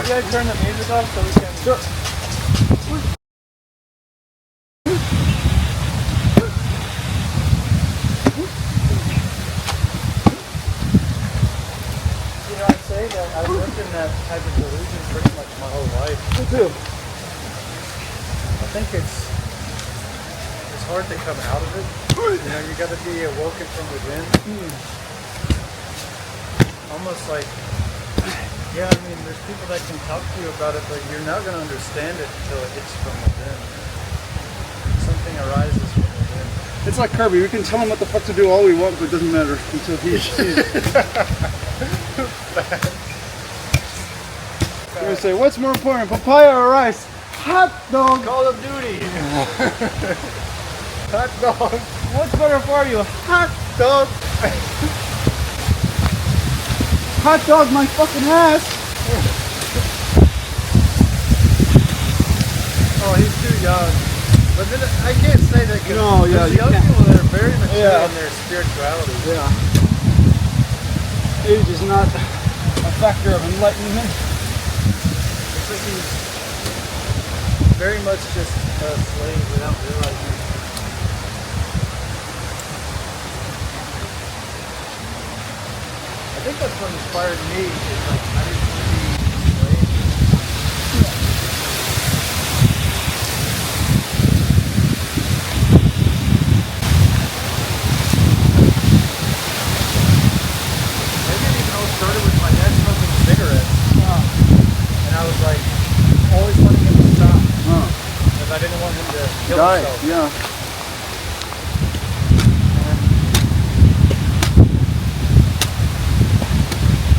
Maybe I turn the music off so we can... Sure. You know, I'd say that I've lived in that type of delusion pretty much my whole life. Me too. I think it's hard to come out of it. You know, you got to be awoken from within. Almost like, yeah, I mean, there's people that can talk to you about it, but you're not going to understand it until it hits from within. Something arises from within. It's like Kirby. We can tell him what the fuck to do all we want, but it doesn't matter until he sees it. You're going to say, what's more important, papaya or rice? Hot dog. Call of Duty. Hot dog. What's better for you? Hot dog. Hot dog my fucking ass. Oh, he's too young. But then I can't say that because No, yeah, there's young people that are very mature in their spirituality. Yeah. Age is not a factor of enlightenment. It's like he's very much just a slave without realizing it. I think that's what inspired me. Is like I didn't want to be a slave. Maybe it even all started with my dad smoking cigarettes, and I was like always wanting him to stop because I didn't want him to kill himself. Yeah.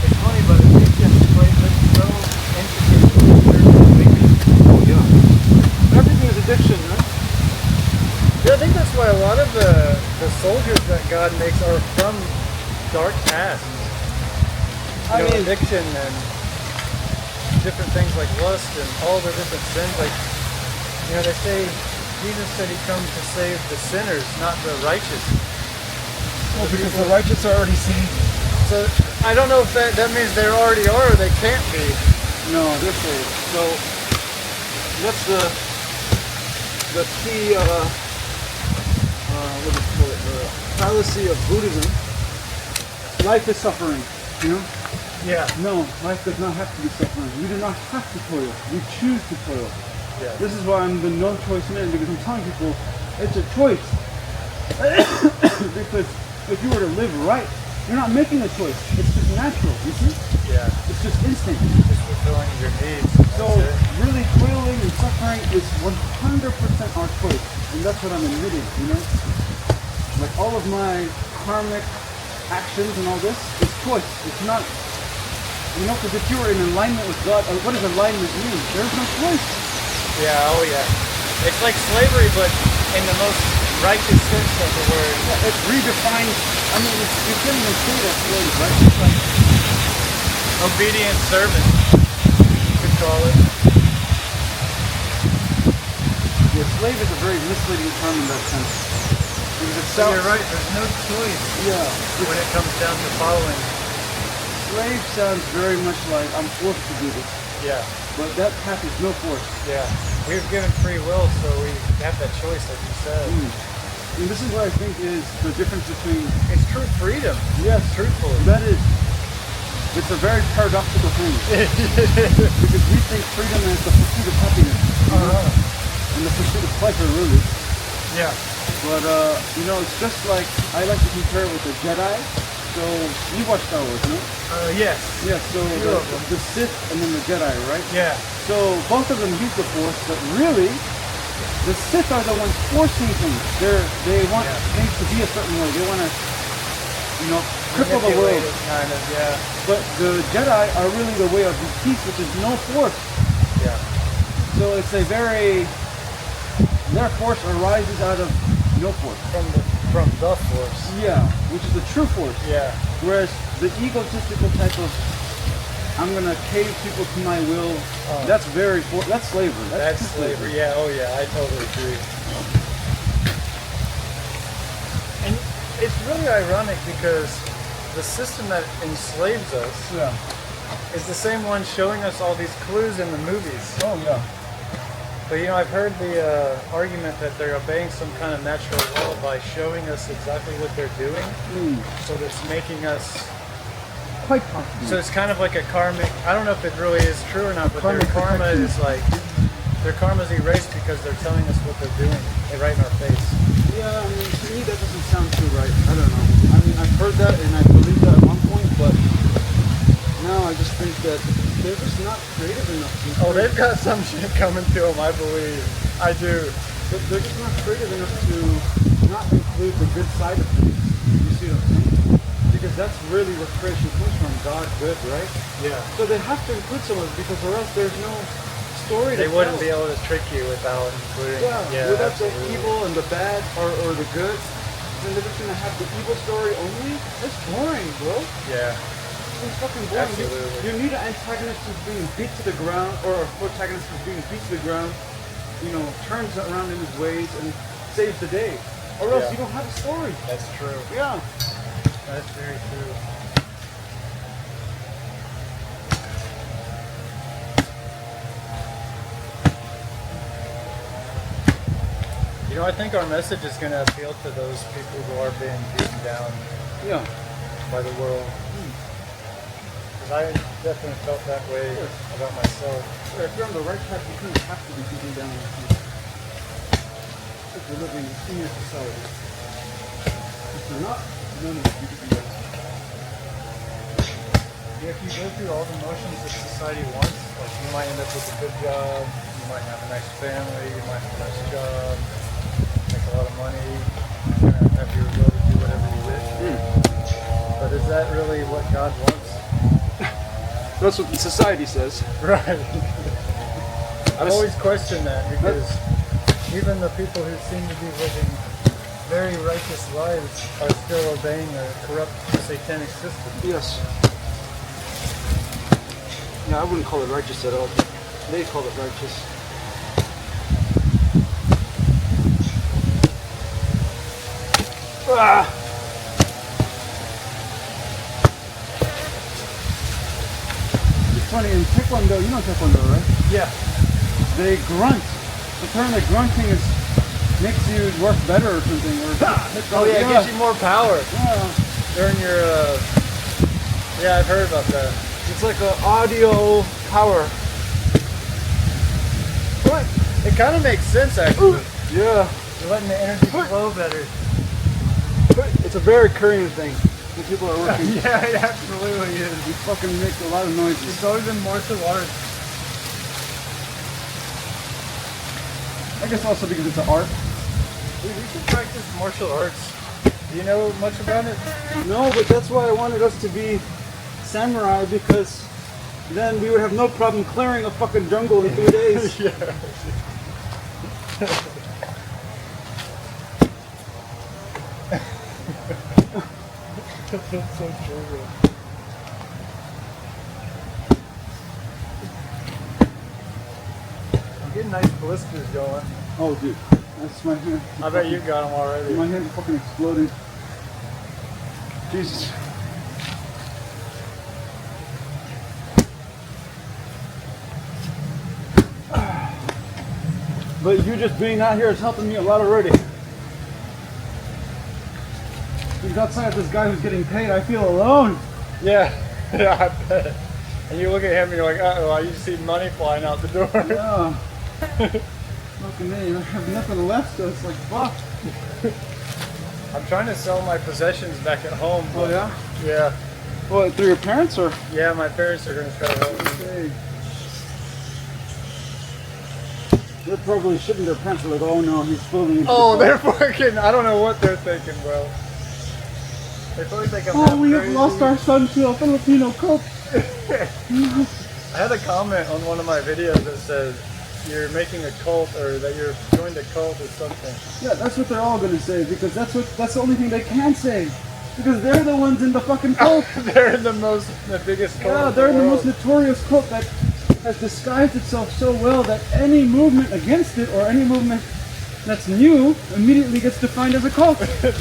It's funny, but addiction plays so intricate with Oh yeah. Everything is addiction, right? Yeah, I think that's why a lot of the soldiers that God makes are from dark pasts. I mean, Addiction and different things like lust and all the different sins. Like, you know, they say Jesus said he comes to save the sinners, not the righteous. well, because the righteous are already saved. So I don't know if that means they already are or they can't be. No, they're saved. So that's the key. What do you call it? The fallacy of Buddhism. Life is suffering. You know? Yeah. No, life does not have to be suffering. We do not have to toil. We choose to toil. Yeah. This is why I'm the no-choice-man, because I'm telling people it's a choice. Because if you were to live right, you're not making a choice. It's just natural, you see? Yeah. It's just instinct. Just fulfilling your needs. So really toiling and suffering is 100% our choice. And that's what I'm admitting, you know? Like all of my karmic actions and all this is choice. It's not, you know, because if you were in alignment with God, what does alignment mean? There's no choice. Yeah, oh yeah. It's like slavery, but in the most righteous sense of the word. Yeah, it's redefined. I mean, you can't even say that slave, right? It's like Obedient servant, you could call it. yeah, slave is a very misleading term in that sense. Because it So sounds, you're right, there's no choice yeah, when it comes down to following. slave sounds very much like I'm forced to do this. Yeah, But that path is no force. yeah. We've given free will, so we have that choice, like you said. And this is what I think is the difference between, It's true freedom. yes, Truthfully. that is, it's a very paradoxical thing. Because we think freedom is the pursuit of happiness, you know? And the pursuit of pleasure, really. Yeah. But, you know, it's just like, I like to compare it with the Jedi. So, you watch Star Wars, no? Yes. Yeah, so Few of them. the Sith and then the Jedi, right? Yeah. So, both of them use the Force, but really, the Sith are the ones forcing things. They want things to be a certain way. They want to, you know, cripple the world. Manipulate it, kind of, yeah. But the Jedi are really the way of peace, which is no force. Yeah. So it's a very, their force arises out of no force. From the force. Yeah, which is the true force. Yeah. Whereas the egotistical type of, I'm going to cave people to my will, that's that's slavery. That's slavery. Yeah, oh yeah, I totally agree. And it's really ironic because the system that enslaves us Yeah. is the same one showing us all these clues in the movies. Oh yeah. But you know, I've heard the argument that they're obeying some kind of natural law by showing us exactly what they're doing. So it's making us. Quite possible. So it's kind of like a karmic. I don't know if it really is true or not, but Karmic their karma protection. is like their karma's erased because they're telling us what they're doing right in our face. Yeah, I mean, to me that doesn't sound too right. I don't know. I mean, I've heard that and I believed that at one point, but now I just think that they're just not creative enough. Oh, they've got some shit coming to them, I believe. I do. But they're just not creative enough to not include the good side of things. You see what I'm saying? Because that's really what creation comes from, God, good, right? Yeah. So they have to include some of it because or else there's no story They to wouldn't tell. be able to trick you without including. Yeah, without the absolutely. evil and the bad or the good, then they're just gonna have the evil story only. That's boring, bro. Yeah. It's fucking boring. Absolutely. You need an antagonist who's being beat to the ground, or a protagonist who's being beat to the ground, you know, turns around in his ways and saves the day. Or else Yeah. you don't have a story. That's true. Yeah. That's very true. You know, I think our message is going to appeal to those people who are being beaten down Yeah. by the world. Because I definitely felt that way about myself. If you're on the right track, you kind of have to be beaten down. If you're living in your society. If you're not, none of you beaten down. Yeah, if you go through all the motions that society wants, like you might end up with a good job, you might have a nice family, you might have a nice job, make a lot of money, you're going to have your will to do whatever you wish. But is that really what God wants? That's what society says. Right. I've always questioned that because even the people who seem to be living very righteous lives are still obeying a corrupt satanic system. Yes. Yeah, I wouldn't call it righteous at all. They call it righteous. Ah! It's funny, in Taekwondo, you know Taekwondo, right? Yeah. They grunt. Apparently grunting makes you work better or something. Or Oh yeah, it gives you more power Yeah. during your. Yeah, I've heard about that. It's like an audio power. What? It kind of makes sense actually. Yeah. You're letting the energy flow better. It's a very Korean thing when people are working. Yeah, it absolutely is. You fucking make a lot of noises. It's always in martial arts. I guess also because it's an art. Dude, you should practice martial arts. Do you know much about it? No, but that's why I wanted us to be samurai, because then we would have no problem clearing a fucking jungle in 3 days. Yeah. That's so true. I'm getting nice blisters going. Oh, dude, that's my hand. I bet you got them already. My hand's fucking exploding. Jesus. But you just being out here is helping me a lot already. Because outside of this guy who's getting paid, I feel alone. Yeah, yeah, I bet. And you look at him and you're like, uh-oh, I just see money flying out the door. Yeah. Fucking man, I have nothing left, so it's like, fuck. I'm trying to sell my possessions back at home. Oh, but- yeah? Yeah. What, through your parents or? Yeah, my parents are going to try to help me. Hey. They're probably shitting their pants. They're like, oh no, he's fully into Oh, the they're fucking, I don't know what they're thinking, bro. They probably think I'm half Oh, we have crazy. lost our son to a Filipino cult. I had a comment on one of my videos that says you're making a cult or that you're joined a cult or something. Yeah, that's what they're all gonna say, because that's the only thing they can say. Because they're the ones in the fucking cult. They're the biggest cult. Yeah, in they're the world. most notorious cult that has disguised itself so well that any movement against it or any movement that's new immediately gets defined as a cult. It's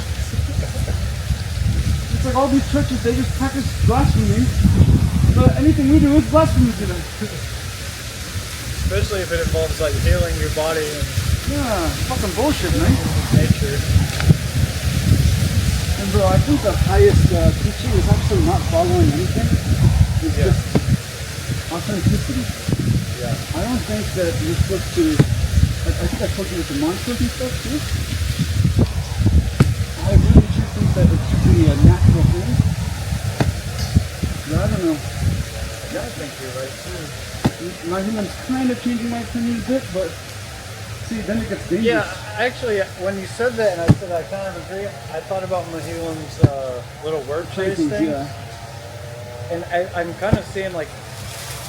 like all these churches, they just practice blasphemy But anything we do is blasphemy to them. Especially if it involves like healing your body and Yeah, fucking bullshit, man. nature. And bro, I think the highest teaching is actually not following anything. It's Yeah. just authenticity. Yeah. I don't think that you're supposed to. I think I told you with the monsters and stuff too. I really do think that it should be a natural thing. But I don't know. Yeah, I think you're right too. My humans kind of changing my opinion a bit, but see, then it gets dangerous. Yeah, actually, when you said that and I said I kind of agree, I thought about Mahilam's little word phrase Chanting, thing. yeah. And I'm kind of seeing like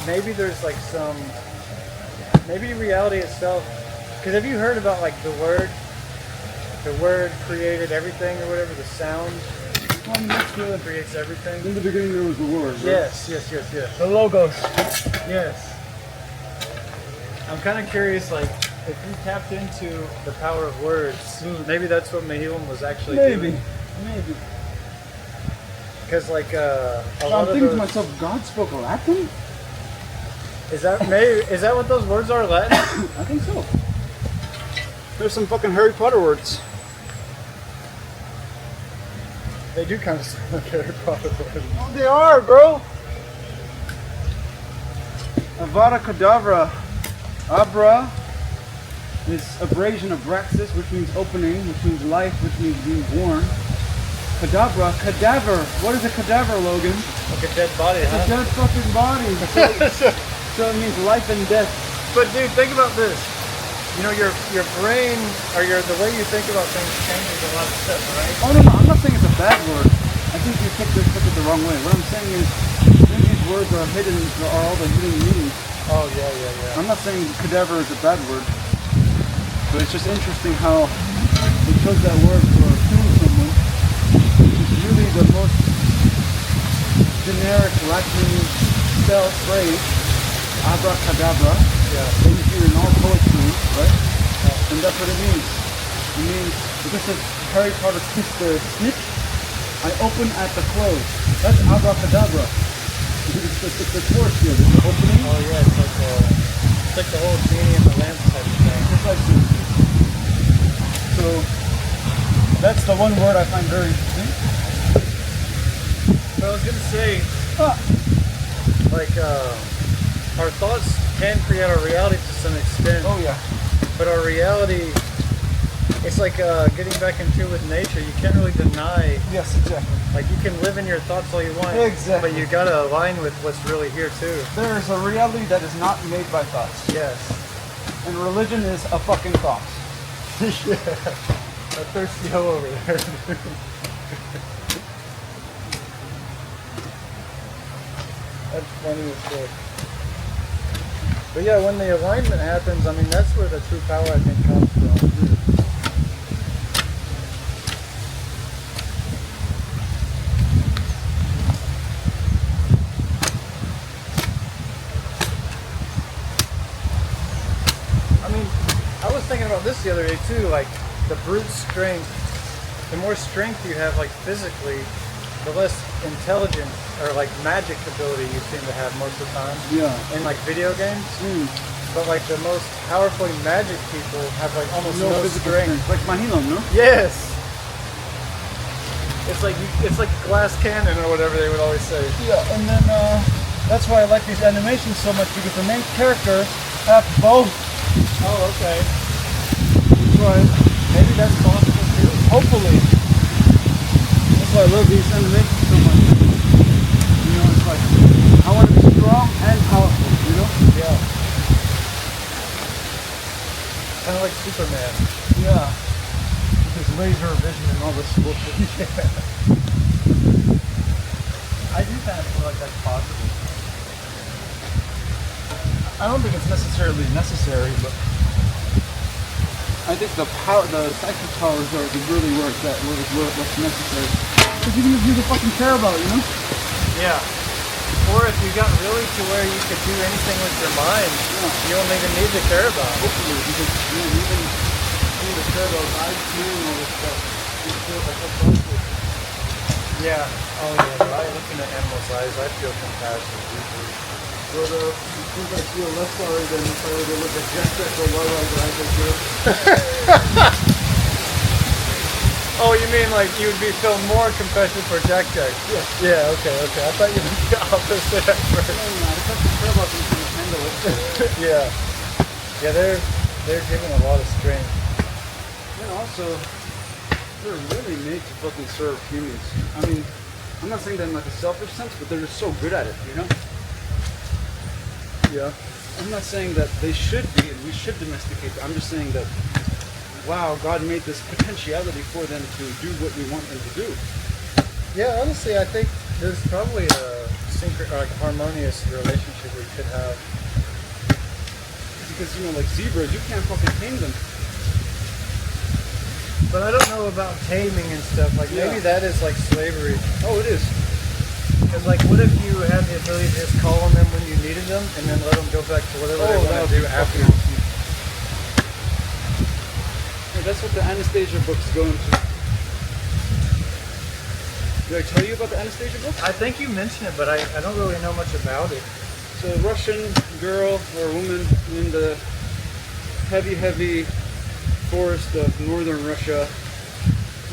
maybe there's like some, maybe reality itself. Because have you heard about like the word created everything or whatever, the sound Well, I mean, that's the, creates everything? in the beginning there was the word, right? Yes. The logos. Yes. I'm kind of curious, like, if you tapped into the power of words, maybe that's what Mahilam was actually doing. Maybe. Because, like, a lot I'm of thinking to those, myself, God spoke Latin? is that what those words are, Latin? I think so. There's some fucking Harry Potter words. They do kind of sound like Harry Potter words. Oh, they are, bro. Avada Kedavra. Abra is abrasion of Braxis, which means opening, which means life, which means being born. Cadabra, cadaver. What is a cadaver, Logan? Like a dead body, It's a huh? dead fucking body. So it means life and death. But, dude, think about this. You know, your brain, or the way you think about things changes a lot of stuff, right? Oh no, I'm not saying it's a bad word. I think you took it the wrong way. What I'm saying is, maybe these words are hidden, are all the hidden meanings. Oh, yeah. I'm not saying cadaver is a bad word, but it's just interesting how they chose that word for killing someone, which is really the most generic Latin spell phrase, abracadabra, that you hear in all poetry, right? And that's what it means. It means, because of Harry Potter kiss the snitch, I open at the close. That's abracadabra. It's the force field, it's the opening. Oh, yeah, it's like the whole genie and the lamp type of thing. Precisely. So that's the one word I find very interesting. But I was gonna say, like, our thoughts can create our reality to some extent. Oh yeah. But our reality, it's like getting back in tune with nature. You can't really deny. Yes, exactly. Like, you can live in your thoughts all you want. Exactly. But you gotta align with what's really here too. There is a reality that is not made by thoughts. Yes. And religion is a fucking thought. Yeah. A thirsty hoe over there. That's funny as shit. But yeah, when the alignment happens, I mean, that's where the true power, I think, comes from. I mean, I was thinking about this the other day too, like the brute strength, the more strength you have, like physically, the less intelligence or like magic ability you seem to have most of the time. Yeah. In like video games. Mm. But like the most powerfully magic people have like almost no, physical strength. Like Mahilo, no? Yes. It's like glass cannon or whatever they would always say. Yeah, and then that's why I like these animations so much, because the main characters have both. Oh, okay. That's why, Maybe that's possible too. hopefully. That's why I love these animations so much. You know, it's like, I want to be strong and powerful, you know? Yeah. Kind of like Superman. Yeah. His laser vision and all this bullshit. I do kind of feel like that's possible. I don't think it's necessarily necessary, but I think the psychic powers are the really what's necessary. Because you can just do the fucking care about, you know? Yeah. Or if you got really to where you could do anything with your mind, you don't even need to care about it. Hopefully, because you know, even the care about eyes, hearing all this stuff, you feel like that's bullshit. You Yeah. Oh yeah. Right. Looking at animals' eyes, I feel compassion deeply. But it seems I feel less sorry than if I were to look at Jack or Lala that I just did. Oh, you mean like you would be feel more compassion for Jack Jack? Yeah. Yeah. Okay. I thought you meant the opposite at first. No, I just have to care about them to handle it. Yeah. Yeah. They're given a lot of strength. And also, they're really made to fucking serve humans. I mean, I'm not saying that in like a selfish sense, but they're just so good at it, you know? Yeah. I'm not saying that they should be and we should domesticate them. I'm just saying that, wow, God made this potentiality for them to do what we want them to do. Yeah, honestly, I think there's probably a like harmonious relationship we could have. Because, you know, like zebras, you can't fucking tame them. But I don't know about taming and stuff. Like maybe that is like slavery. Oh, it is. Because like, what if you had the ability to just call on them when you needed them, and then let them go back to whatever they want to do after? Yeah, that's what the Anastasia books go into. Did I tell you about the Anastasia books? I think you mentioned it, but I don't really know much about it. It's a Russian girl or woman in the heavy forest of northern Russia.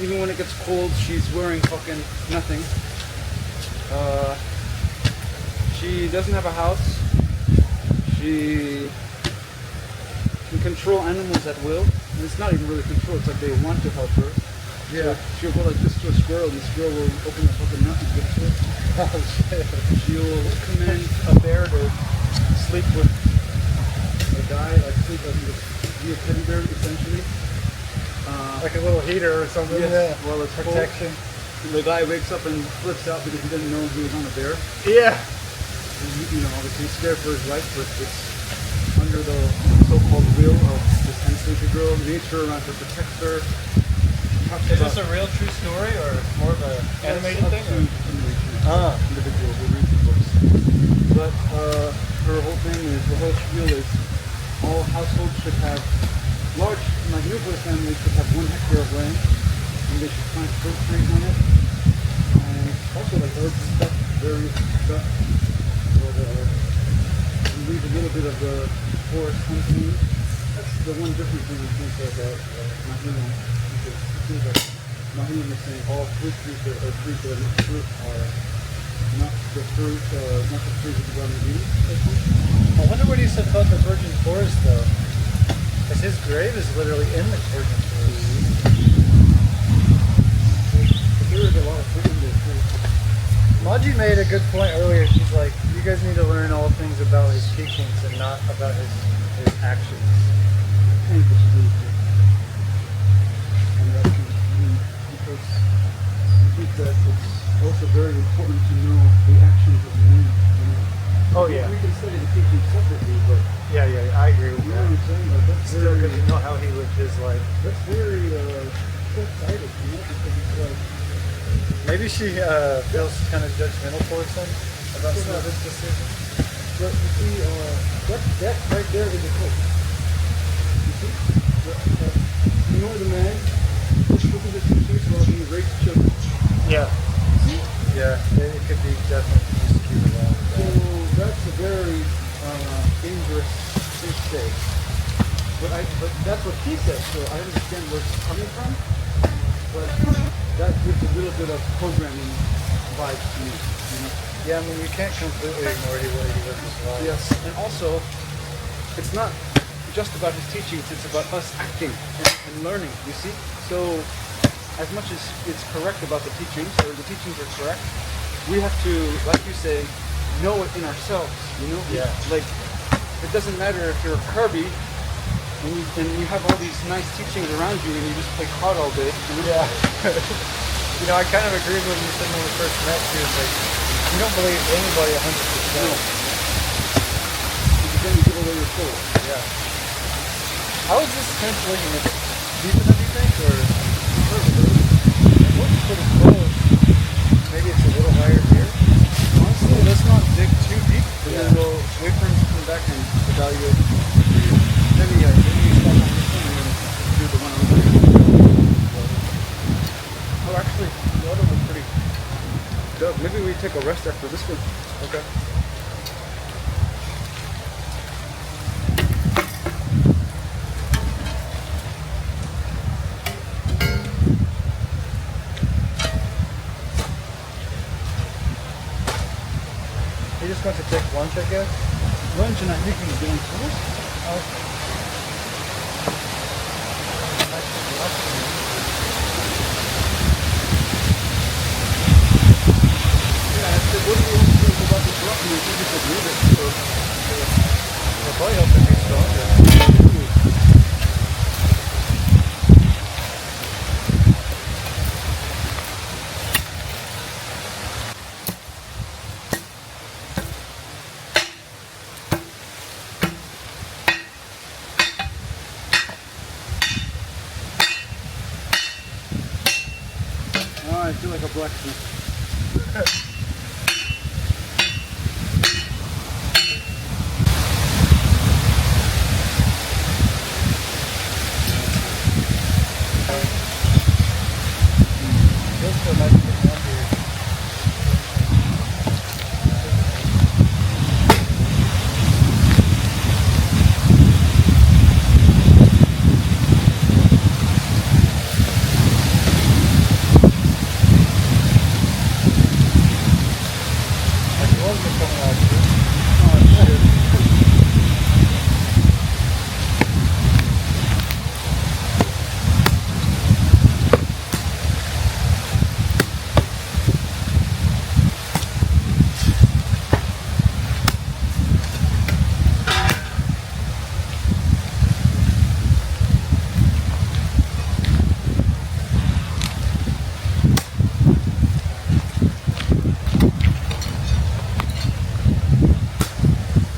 Even when it gets cold, she's wearing fucking nothing. She doesn't have a house. She can control animals at will. And it's not even really control, it's like they want to help her. Yeah. So she'll go like this to a squirrel, and the squirrel will open the fucking mouth and give it to her. Oh shit. She'll command A bear to sleep with. a guy, like sleep like be a teddy bear essentially. Like a little heater or something. Yes, Yeah. well, it's Protection. The guy wakes up and flips out because he didn't know he was on a bear. Yeah. And he, you know, obviously he's scared for his life, but it's under the so-called will of this Anastasia girl. Nature around her protects her. Is this a real true story or more of an animated thing? Or? Individuals who read the books. But her whole thing is, the whole spiel is all households should have large, like nuclear families should have 1 hectare of land, and they should plant fruit trees on it. And also like herbs and stuff, various stuff. But leave a little bit of the forest unclean. That's the one difference when you think of Mahima. It seems like Mahima is saying all fruit trees that are trees that are not fruit are not the fruit, not the trees that the God made. I wonder what he said about the virgin forest though. Because his grave is literally in the virgin forest. But there is a lot of fruit in there too. Maji made a good point earlier. She's like, you guys need to learn all things about his teachings and not about his actions. I think it's really cool. And that can be because I think that it's also very important to know the actions of men. You know? Oh yeah. We can study the teachings separately, but Yeah, I agree with you know what that. I'm saying? Like that's Still, very, because you know how he lived his life. that's very short-sighted, you know, because it's like Maybe she feels kind of judgmental towards him about some of his decisions. but you see, that right there is a quote. You see? Ignore the man, push through the teachings while he rapes children. Yeah. See? Yeah, it could be definitely prosecuted along with So that. that's a very dangerous thing to say. But that's what he said, so I understand where it's coming from. But that gives a little bit of programming vibes to me, you know? Yeah, I mean, you can't completely ignore the way he lived his life. Yes, and also, it's not just about his teachings, it's about us acting and learning, you see? So, as much as it's correct about the teachings, or the teachings are correct, we have to, like you say, know it in ourselves, you know? Yeah. Like, it doesn't matter if you're Kirby, and you have all these nice teachings around you, and you just play COD all day, you know? Yeah. You know, I kind of agreed with you said when we first met. She was like, you don't believe anybody 100%. No. Because then you give away your soul. Yeah. How is this translation? Is it deep enough, you think? Or it looks pretty close. Maybe it's a little higher here. Honestly, let's not dig too deep, but Yeah. then we'll wait for him to come back and evaluate. Maybe you start on this one and then do the one over there. Oh, actually, the other one's pretty up. Maybe we take a rest after this one. Okay. You just want to take lunch, I guess? Lunch and I think we can get on toast. Okay. Yeah, I said, what do you want to think about this rock? And I think it's a leave it. So, It'll probably help it be stronger. oh, I feel like a blacksmith. Feels so nice to have here. Like Logan coming out here. Oh, shit.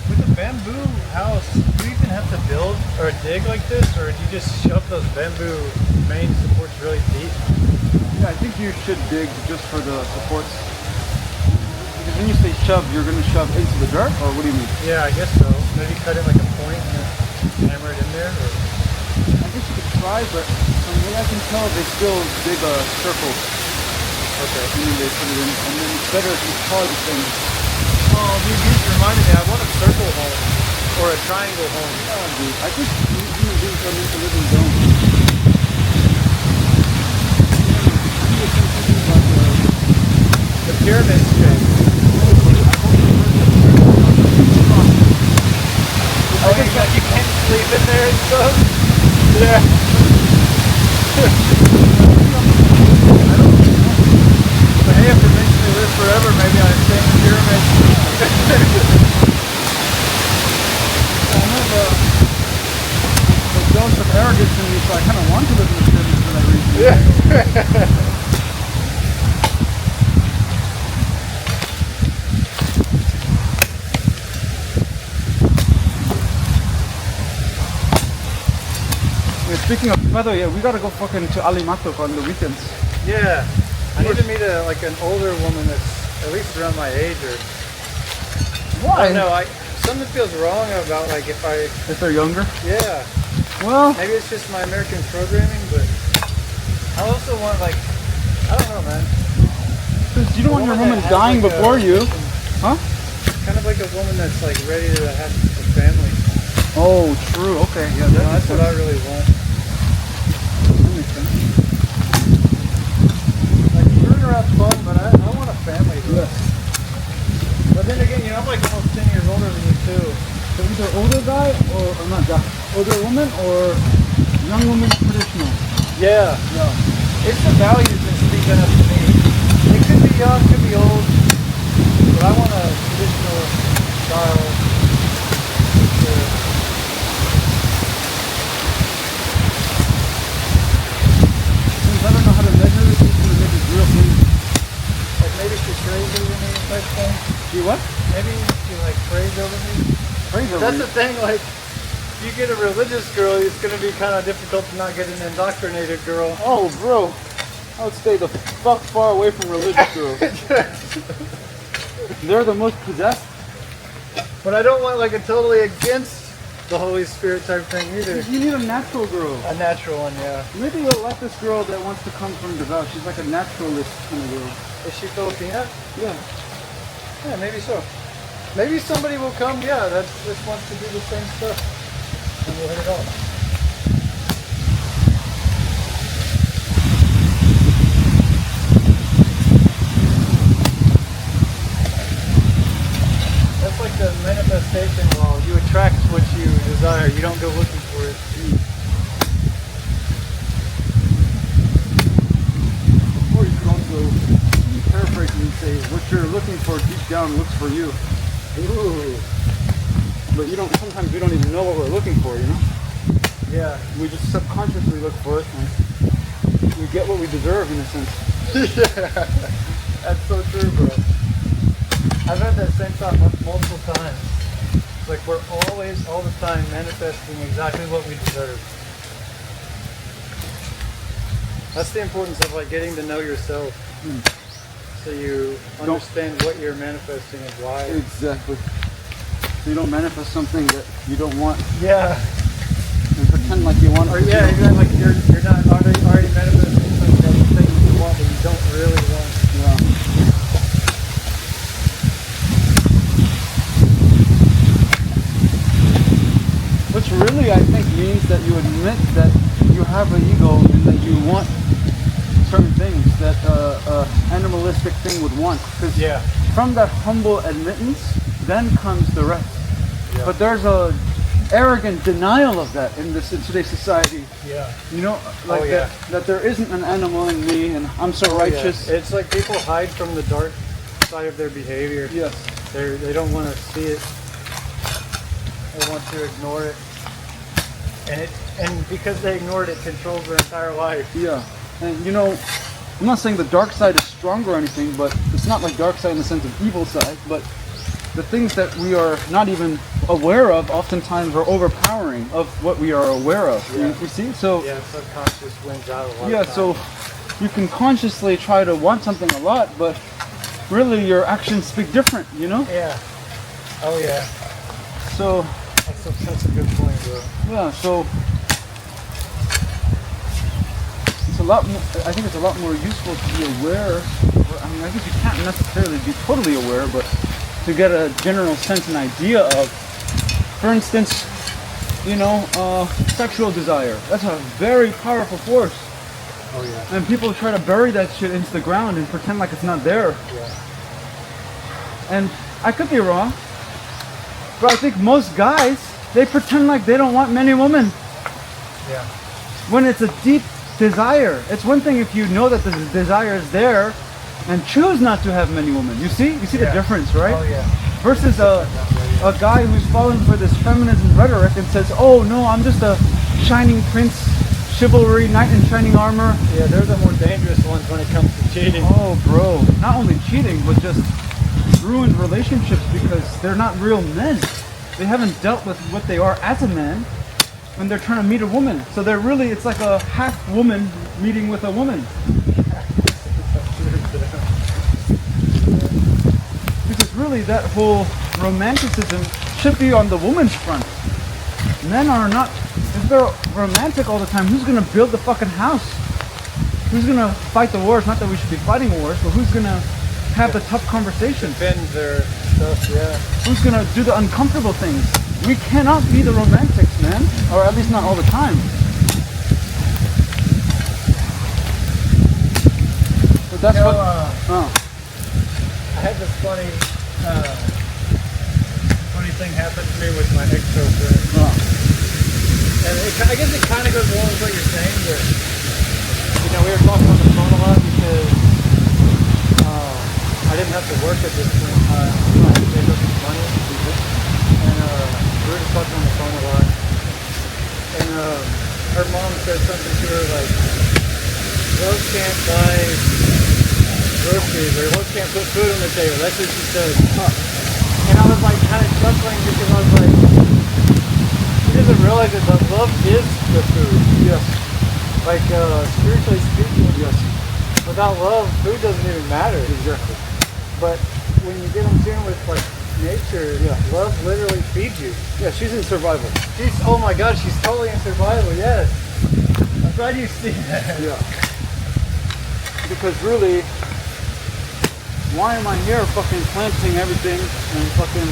With a bamboo house, do you even have to build or dig like this, or do you just shove those bamboo main supports really deep? Yeah, I think you should dig just for the supports. Because when you say shove, you're going to shove into the dirt, or what do you mean? Yeah, I guess so. Maybe cut in like a point and then hammer it in there. Or... I guess you could try, but from what I can tell, they still dig a circle. Okay. And then they put it in, and then it's better if you plug things. Oh, dude, you just reminded me. I want a circle home or a triangle home. Yeah, dude. I think human beings are meant to live in zones. The pyramid shape. I guess like you can't sleep in there and stuff. Yeah. But hey, if it makes me live forever, maybe I stay in the pyramid. I have a dose of arrogance in me, so I kind of want to live in the pyramid for that reason. Yeah. Speaking of, by the way, yeah, we gotta go fucking to Alimatok on the weekends. Yeah. I need to meet like an older woman that's at least around my age, or I don't know. Something feels wrong about like if they're younger? yeah. Well, Maybe it's just my American programming, but I also want like I don't know, man. because you don't want your woman woman that has, dying like, before you. Huh? Kind of like a woman that's like ready to have a family. Oh, true. Okay, yeah, You know, that's what I really want. that makes sense. Like screwing around's fun, but I want a family. Bro. Yes. But then again, you know, I'm like almost 10 years older than you too. So either older guy or not guy, older woman or young woman traditional. Yeah. Yeah. It's the values that speak up to me. It could be young, could be old, but I want a traditional style. Since I don't know how to measure this, it's gonna make it real clean. Like maybe she prays over me type thing. See what? Maybe she like prays over me. Praise over That's you. the thing, like, if you get a religious girl, it's going to be kind of difficult to not get an indoctrinated girl. Oh, bro. I would stay the fuck far away from religious girls. They're the most possessed. But I don't want like a totally against the Holy Spirit type thing either. You need a natural girl. A natural one, yeah. Maybe you'll like this girl that wants to come from devout. She's like a naturalist kind of girl. Is she Filipina? Yeah. Yeah, maybe so. Maybe somebody will come, yeah, that just wants to do the same stuff. And we'll hit it off. That's like the manifestation law. You attract what you desire. You don't go looking for it. Or you could also paraphrase and say, what you're looking for deep down looks for you. Ooh. But sometimes we don't even know what we're looking for, you know? Yeah. We just subconsciously look for it and we get what we deserve in a sense. Yeah. That's so true, bro. I've heard that same thought multiple times. It's like we're always, all the time, manifesting exactly what we deserve. That's the importance of like getting to know yourself. So you understand what you're manifesting and why. Exactly. So you don't manifest something that you don't want. Yeah. And pretend like you want it. Or yeah, exactly. Like you're not already manifesting something that you think you want, but you don't really want. Yeah. Which really, I think, means that you admit that you have an ego and that you want certain things that animalistic thing would want. Because from that humble admittance, then comes the rest. Yeah. But there's a arrogant denial of that in today's society. Yeah. You know, like that there isn't an animal in me and I'm so righteous. Yeah. It's like people hide from the dark side of their behavior. Yes. They don't want to see it. They want to ignore it. And because they ignore it, it controls their entire life. Yeah. And you know, I'm not saying the dark side is stronger or anything, but it's not like dark side in the sense of evil side, but the things that we are not even aware of oftentimes are overpowering of what we are aware of. Yeah. You see? So yeah, subconscious wins out a lot. Yeah, so you can consciously try to want something a lot, but really your actions speak different, you know? Yeah. Oh yeah. So that's a good point, bro. Yeah, so it's a lot more, I think it's a lot more useful to be aware. I mean, I guess you can't necessarily be totally aware, but to get a general sense and idea of, for instance, you know, sexual desire. That's a very powerful force. Oh yeah. And people try to bury that shit into the ground and pretend like it's not there. Yeah. And I could be wrong, but I think most guys, they pretend like they don't want many women. Yeah. When it's a deep desire. It's one thing if you know that the desire is there and choose not to have many women. You see the difference, right? Oh yeah. Versus a guy who's fallen for this feminism rhetoric and says, oh no, I'm just a shining prince, chivalry, knight in shining armor. Yeah, they're the more dangerous ones when it comes to cheating. Oh bro, not only cheating, but just ruined relationships because they're not real men. They haven't dealt with what they are as a man when they're trying to meet a woman. So they're really, it's like a half woman meeting with a woman. Because really that whole romanticism should be on the woman's front. Men are not, if they're romantic all the time, who's going to build the fucking house? Who's going to fight the wars? Not that we should be fighting wars, but who's going to have the tough conversation? Defend their stuff, yeah. Who's going to do the uncomfortable things? We cannot be the romantics, man. Or at least not all the time. But that's You know, what... I had this funny thing happen to me with my ex-girlfriend. And I guess it kind of goes along with what you're saying, but you know, we were talking on the phone a lot because I didn't have to work at this point in time. I had to save up some money. And we were just talking on the phone a lot. And her mom said something to her like, love can't buy groceries, or love can't put food on the table. That's what she said. And I was like kind of chuckling because I was like, she doesn't realize that love is the food. Yes. Like spiritually speaking, Yes. without love, food doesn't even matter. Exactly. But when you get in tune with like nature, Yeah. love literally feeds you. Yeah, she's in survival. Oh my god, she's totally in survival, yes. I'm glad you see that. Yeah. Because really, why am I here fucking planting everything and fucking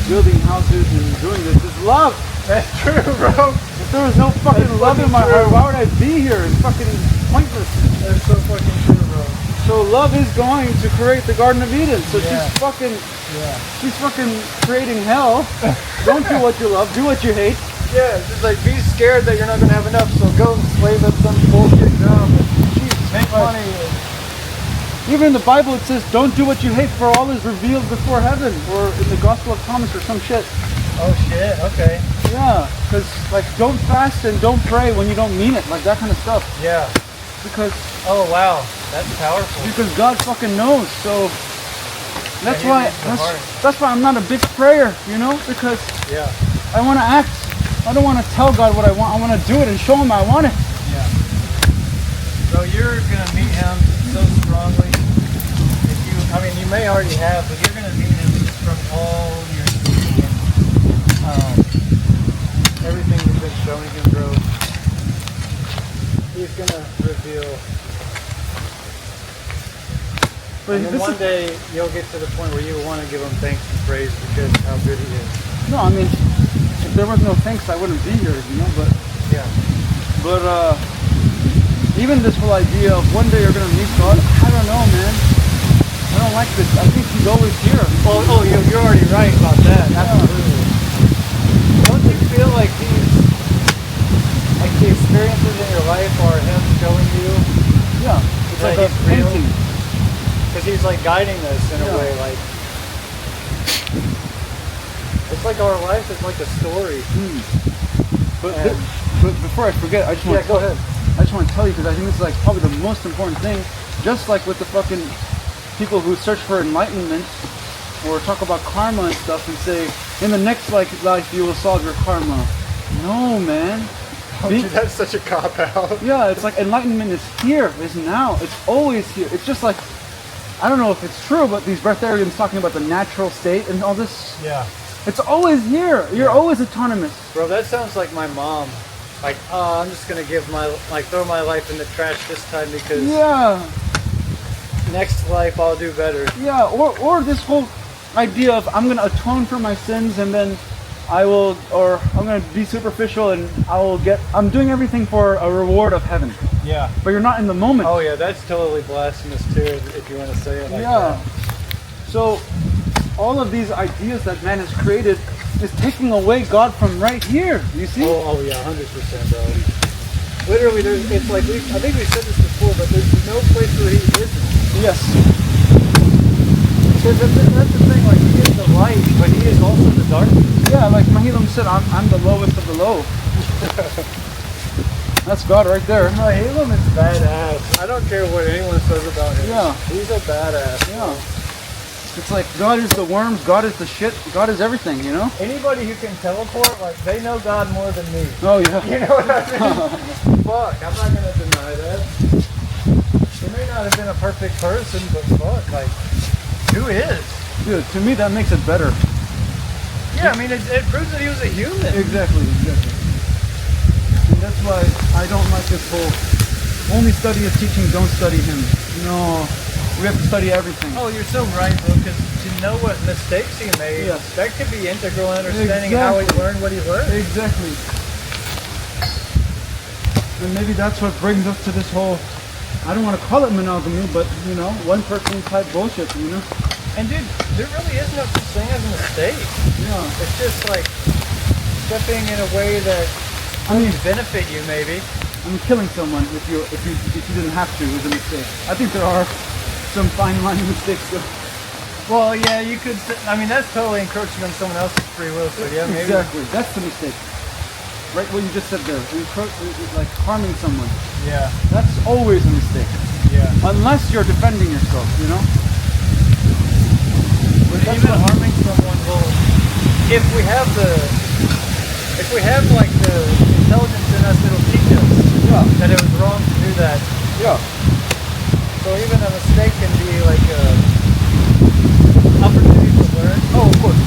building houses and doing this? It's love. That's true, bro. If there was no fucking That's love in fucking my true. heart, why would I be here? It's fucking pointless. That's so fucking true, bro. So love is going to create the Garden of Eden. So Yeah. she's fucking creating hell. Don't do what you love, do what you hate. Yeah, it's just like be scared that you're not gonna have enough, so go and slave at some bullshit job and make money. Even in the Bible it says, don't do what you hate, for all is revealed before heaven. Or in the Gospel of Thomas or some shit. Oh shit, okay. Yeah, because like don't fast and don't pray when you don't mean it, like that kind of stuff. Yeah. Because Oh wow, that's powerful. God fucking knows. So that's And he why reads the heart. that's why I'm not a big prayer, you know, because Yeah. I want to act. I don't want to tell God what I want. I want to do it and show him I want it. Yeah. So you're gonna meet him so strongly. If you, I mean, you may already have, but you're gonna meet him just from all your seeing and everything you've been showing him, bro. He's gonna reveal. But And then this one is, day you'll get to the point where you want to give him thanks and praise because how good he is. no, I mean, if there was no thanks, I wouldn't be here, you know. Yeah. But even this whole idea of one day you're gonna meet God, I don't know, man. I don't like this. I think he's always here. Oh, you're already right about that. Absolutely. Don't you feel like like the experiences in your life are him showing you? Yeah, it's Yeah, like a he's real. painting. Because he's like guiding us in Yeah. a way, like it's like our life is like a story. But, And- but before I forget, I just want Yeah, go ahead. I just want to tell you because I think this is like probably the most important thing. Just like with the fucking people who search for enlightenment or talk about karma and stuff and say in the next life you will solve your karma. No, man. Be- Dude, that's such a cop out. yeah, it's like enlightenment is here, is now. It's always here. It's just like I don't know if it's true, but these breatharians talking about the natural state and all this. Yeah. It's always here. You're always autonomous. Bro, that sounds like my mom. Like, oh, I'm just gonna throw my life in the trash this time because Yeah. next life I'll do better. Yeah, or this whole idea of I'm gonna atone for my sins and then I'm gonna be superficial and I'm doing everything for a reward of heaven. Yeah. But you're not in the moment. Oh yeah, that's totally blasphemous too, if you want to say it like Yeah. that. So all of these ideas that man has created is taking away God from right here. You see? Oh yeah, 100%, bro. Literally, it's like I think we said this before, but there's no place where he isn't. Yes. Because that's the thing, like he is the light, but he is also the darkness. Yeah, like Mahilam said, I'm the lowest of the low. That's God right there. No, Halem is badass. I don't care what anyone says about him. Yeah. He's a badass. Yeah. It's like God is the worms, God is the shit, God is everything, you know? Anybody who can teleport, like they know God more than me. Oh yeah. You know what I mean? Fuck, I'm not gonna deny that. He may not have been a perfect person, but fuck, like, who is? Dude, to me that makes it better. Yeah, I mean, it proves that he was a human. Exactly. And that's why I don't like this whole only study his teaching, don't study him. No, we have to study everything. Oh, you're so right, bro, because to know what mistakes he made, Yes. that could be integral in understanding how he Exactly. learned what he learned. Exactly. And maybe that's what brings us to this whole, I don't want to call it monogamy, but you know, one person type bullshit, you know? And dude, there really is no such thing as a mistake. Yeah. It's just like stepping in a way that I mean, benefit you, maybe. I mean, killing someone if you didn't have to is a mistake. I think there are some fine line mistakes though. Well, yeah, you could. I mean, that's totally encroaching on someone else's free will. So yeah, maybe. Exactly. That's the mistake. Right, what you just said there. Like harming someone. Yeah. That's always a mistake. Yeah. Unless you're defending yourself, you know? But even harming someone will, if we have like the intelligence in us, it'll teach us that it was wrong to do that. Yeah. So even a mistake can be like a opportunity to learn. Oh, of course.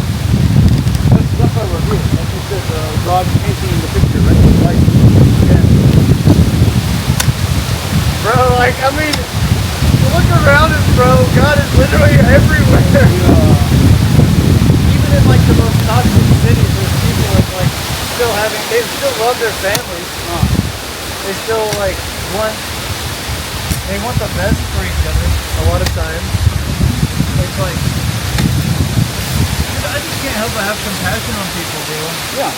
literally everywhere. Even in like the most toxic cities, there's people with like still having, they still love their families. They still like they want the best for each other a lot of times. It's like, I just can't help but have compassion on people, dude. Yeah.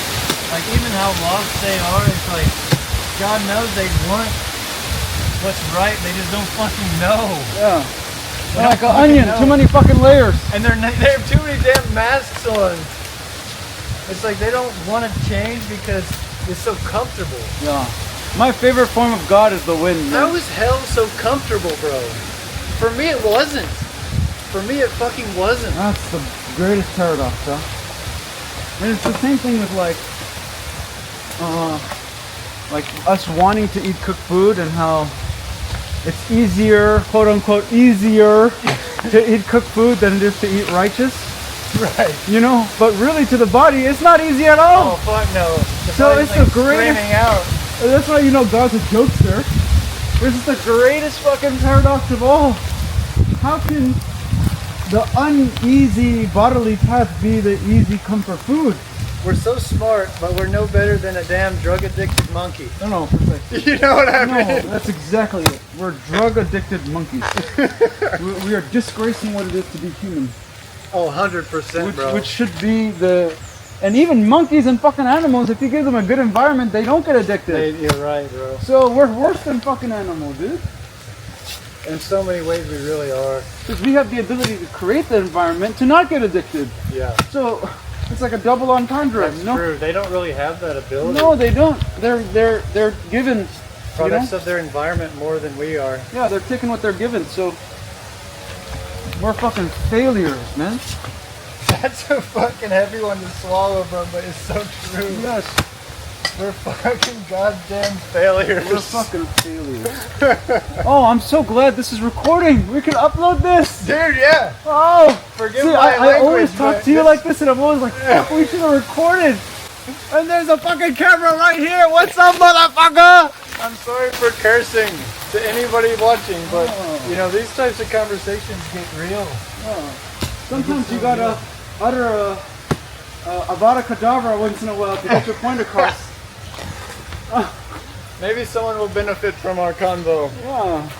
Like even how lost they are, it's like, God knows they want what's right, they just don't fucking know. Yeah. They They're don't like an fucking onion, know. too many fucking layers. And they have too many damn masks on. It's like they don't want to change because it's so comfortable. Yeah. My favorite form of God is the wind. How Man. is hell so comfortable, bro? For me, it wasn't. For me, it fucking wasn't. That's the greatest paradox, huh? And it's the same thing with like us wanting to eat cooked food and how it's easier, quote unquote, easier to eat cooked food than it is to eat righteous. Right. You know, but really to the body, it's not easy at all. Oh, fuck no. So it's the greatest. Screaming out. That's why, you know, God's a jokester. This is the greatest fucking paradox of all. How can the uneasy bodily path be the easy comfort food? We're so smart, but we're no better than a damn drug-addicted monkey. No, perfect. You know what I No, mean? that's exactly it. We're drug-addicted monkeys. we are disgracing what it is to be human. Oh, 100%, bro. Which should be the... And even monkeys and fucking animals, if you give them a good environment, they don't get addicted. You're right, bro. So we're worse than fucking animals, dude. In so many ways, we really are. Because we have the ability to create the environment to not get addicted. Yeah. So it's like a double entendre. That's true. They don't really have that ability. No, they don't. They're given Products of their environment more than we are. Yeah, they're taking what they're given. So we're fucking failures, man. That's a fucking heavy one to swallow, bro, but it's so true. Yes. We're fucking goddamn failures. We're fucking failures. Oh, I'm so glad this is recording. We can upload this. Dude, yeah. Oh, Forgive see, my I language, always talk but to you this- like this, and I'm always like, fuck, we should have recorded. And there's a fucking camera right here. What's up, motherfucker? I'm sorry for cursing to anybody watching, but you know, these types of conversations get real. Sometimes you gotta utter a Avada Kedavra once in a while to get your point across. Maybe someone will benefit from our convo. Yeah.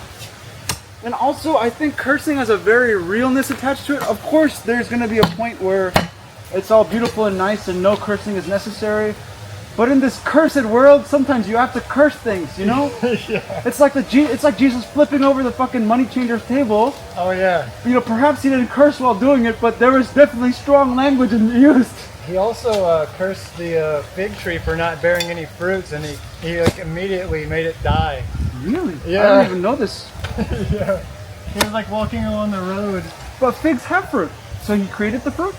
And also, I think cursing has a very realness attached to it. Of course, there's going to be a point where it's all beautiful and nice and no cursing is necessary. But in this cursed world, sometimes you have to curse things, you know? Yeah. It's like it's like Jesus flipping over the fucking money changer's table. Oh yeah. You know, perhaps he didn't curse while doing it, but there was definitely strong language used. He also cursed the fig tree for not bearing any fruits, and he like immediately made it die. Really? Yeah. I didn't even know this. Yeah. He was like walking along the road. But figs have fruit. So he created the fruit?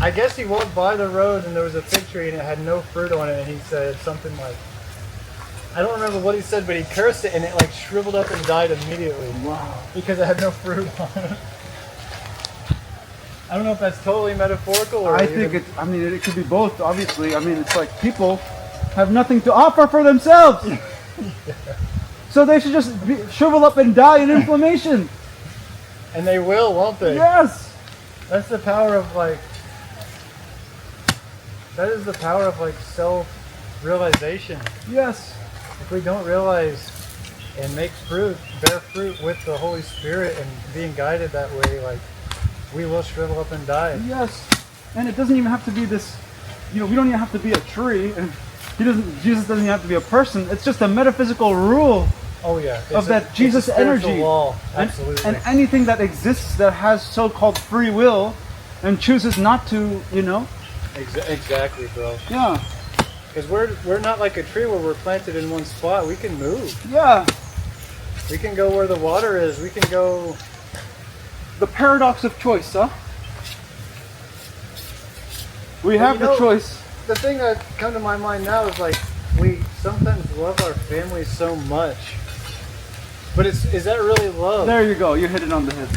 I guess he walked by the road and there was a fig tree and it had no fruit on it, and he said something like, I don't remember what he said, but he cursed it and it like shriveled up and died immediately. Wow. Because it had no fruit on it. I don't know if that's totally metaphorical or I think it could be both, obviously. I mean, it's like people have nothing to offer for themselves. Yeah. So they should just shrivel up and die in inflammation. And they will, won't they? Yes. That's the power of like, that is the power of like self-realization. Yes. If we don't realize and make fruit, bear fruit with the Holy Spirit and being guided that way, like, we will shrivel up and die. Yes. And it doesn't even have to be this, you know, we don't even have to be a tree, and Jesus doesn't even have to be a person. It's just a metaphysical rule. Oh yeah. Of that Jesus energy. Law. Absolutely. And anything that exists that has so-called free will and chooses not to, you know. Exactly, bro. Yeah. Because we're not like a tree where we're planted in one spot. We can move. Yeah. We can go where the water is. We can go. The paradox of choice, huh? We have the choice. The thing that come to my mind now is like, we sometimes love our families so much. But is that really love? There you go. You hit it on the head.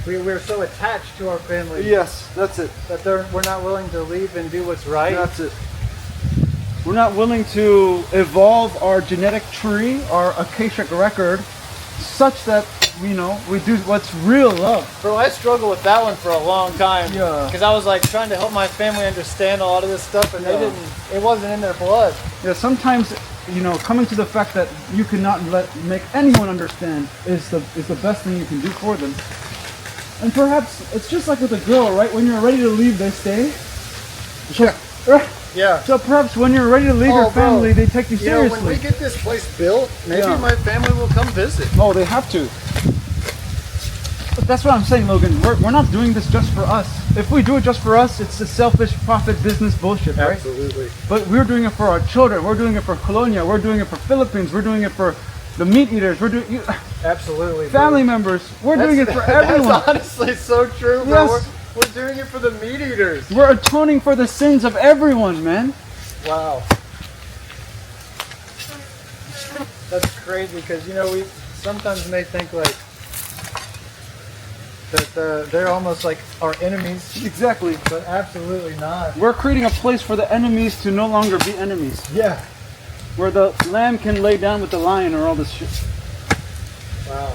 We're so attached to our families. Yes, that's it. That we're not willing to leave and do what's right. That's it. We're not willing to evolve our genetic tree, our akashic record, such that you know, we do what's real love. Bro, I struggled with that one for a long time. Yeah. Because I was like trying to help my family understand a lot of this stuff, and Yeah. it wasn't in their blood. Yeah, sometimes, you know, coming to the fact that you cannot make anyone understand is the best thing you can do for them. And perhaps it's just like with a girl, right? When you're ready to leave, they stay. Yeah. Right? Yeah. So perhaps when you're ready to leave your bro. family, they take you You know, seriously. when we get this place built, maybe Yeah. my family will come visit. Oh, they have to. But that's what I'm saying, Logan. We're not doing this just for us. If we do it just for us, it's a selfish profit business bullshit, right? Absolutely. But we're doing it for our children. We're doing it for Colonia. We're doing it for Philippines. We're doing it for the meat eaters. We're doing Absolutely. family bro. members. We're doing it for everyone. That's honestly so true, bro. Yes. We're doing it for the meat eaters. We're atoning for the sins of everyone, man. Wow. That's crazy because, you know, we sometimes may think like that they're almost like our enemies, Exactly. but absolutely not. We're creating a place for the enemies to no longer be enemies. Yeah. Where the lamb can lay down with the lion or all this shit. Wow.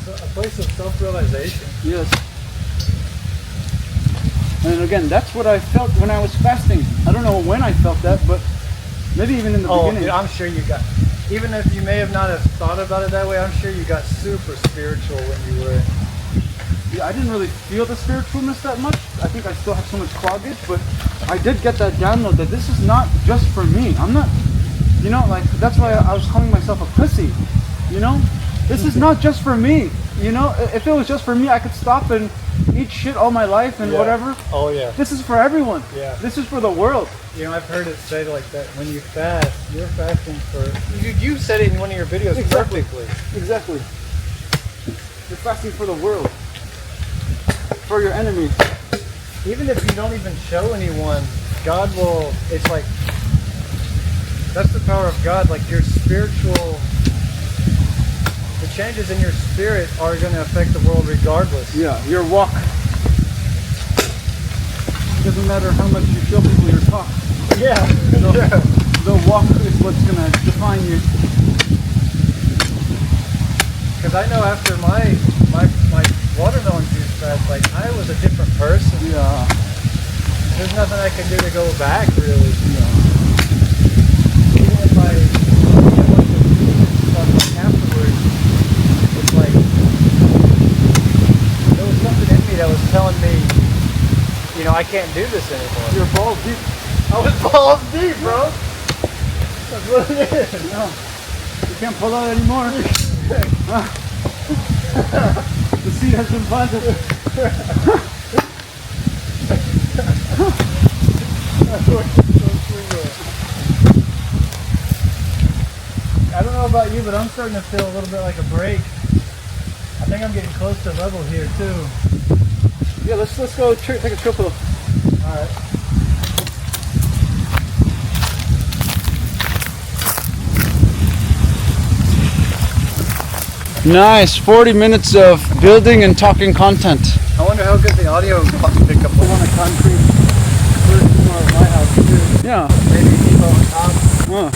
A place of self-realization. Yes. And again, that's what I felt when I was fasting. I don't know when I felt that, but maybe even in the beginning. Dude, I'm sure you got, even if you may have not have thought about it that way, I'm sure you got super spiritual when you were. Yeah, I didn't really feel the spiritualness that much. I think I still have so much cloggage, but I did get that download that this is not just for me. I'm not, you know, like, that's why I was calling myself a pussy, you know? This is not just for me, you know? If it was just for me, I could stop and eat shit all my life and Yeah. whatever. Oh yeah. This is for everyone. Yeah. This is for the world. You know, I've heard it say like that. When you fast, you're fasting for. You said it in one of your videos Exactly. perfectly. Exactly. You're fasting for the world. For your enemies. Even if you don't even show anyone, God will. It's like that's the power of God. Like your spiritual, the changes in your spirit are going to affect the world regardless. Yeah, your walk. Doesn't matter how much you show people your talk. Yeah. The, the walk is what's gonna define you. Because I know after my watermelon juice fast, like I was a different person. Yeah. There's nothing I can do to go back, really. Yeah. Even if I get like the stuff like afterwards, it's like there was something in me that was telling me, you know, I can't do this anymore. You're balls deep. I was balls deep, bro. That's what it is. No. You can't pull out anymore. The seed has been planted. I don't know about you, but I'm starting to feel a little bit like a break. I think I'm getting close to level here too. Yeah, let's go take a triple. Alright. Nice, 40 minutes of building and talking content. I wonder how good the audio pickup I was. want a concrete first floor of my house too. Yeah. Maybe Nepo on top. Uh,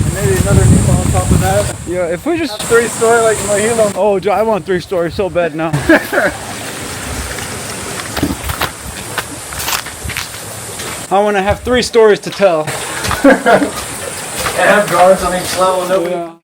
And maybe another Nepo on top of that. yeah, if we just... 3-story like Mahilo. Oh, I want 3 stories so bad now. I want to have 3 stories to tell. And have guards on each level. Nobody Yeah.